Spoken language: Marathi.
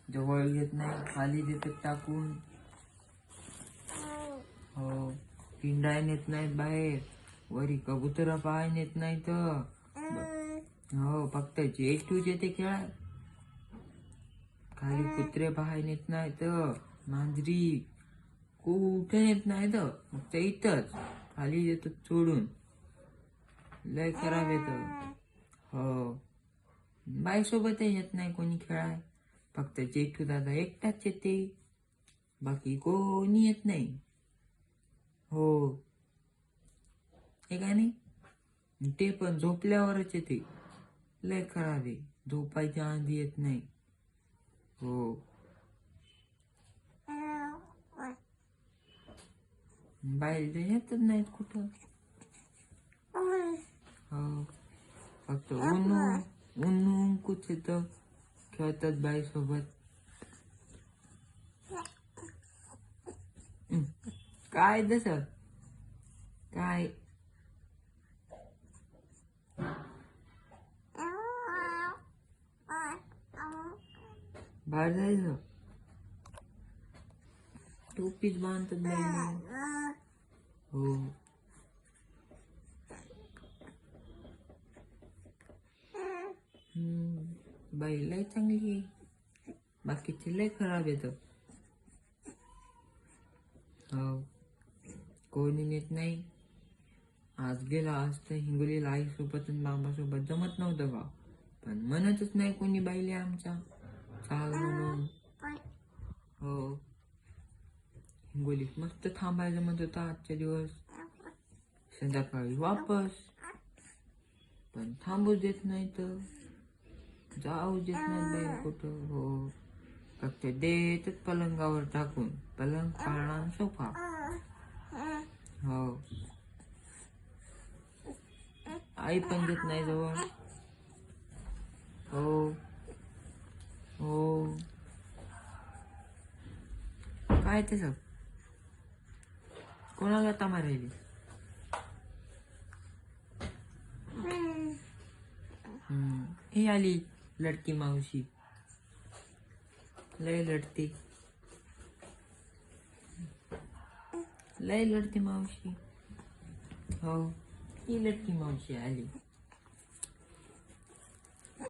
जवळ घेत नाही, खाली देतात टाकून. हो, हिंडाय नेत नाहीत बाहेर, वरी कबुतर पाहाय नेत नाहीत. हो, फक्त जेठूच येते खेळाय. खाली कुत्रे पाहाय नेत नाहीत, मांजरी कुठे येत नाहीत. मग ते इथंच खाली येतात सोडून. लय खराब येत. हो, बाईसोबतही येत नाही कोणी खेळाय. फक्त जेठू दादा एकटाच येते, बाकी कोणी येत नाही. हो, हे का नाही, ते पण झोपल्यावरच येते. लय खराब आहे, झोपायच्या आधी येत नाही. हो, बाहेर येतच नाहीत कुठं. हो, फक्त ऊन कुठे येतं, खेळतात बाईसोबत. काय तसं काय बाहेर जायचं, टोपीच बांधतात बाईला. हो, बाई लय चांगली आहे, बाकीचे लय खराब येतं. हो, कोणी नेत नाही. आज गेला, आज तर हिंगोलीला आईसोबत आणि बाबासोबत जमत नव्हतं बा, पण म्हणतच नाही कोणी बाईले आमच्या चाल म्हणून. हो, हिंगोलीत मस्त थांबायला म्हणत होता आजच्या दिवस, संध्याकाळी वापस. पण थांबूच देत नाही, तर जाऊ देत नाहीत बाई कुठं. हो, फक्त देतच पलंगावर टाकून, पलंग पाळणा सोफा. हो, आई पण देत नाही जवळ. हो, हो, काय त्याचं कोणाला तमा राहिली. ही आली लडकी मावशी, लय लढते, लय लढते मावशी. हो, ही लडकी मावशी आली.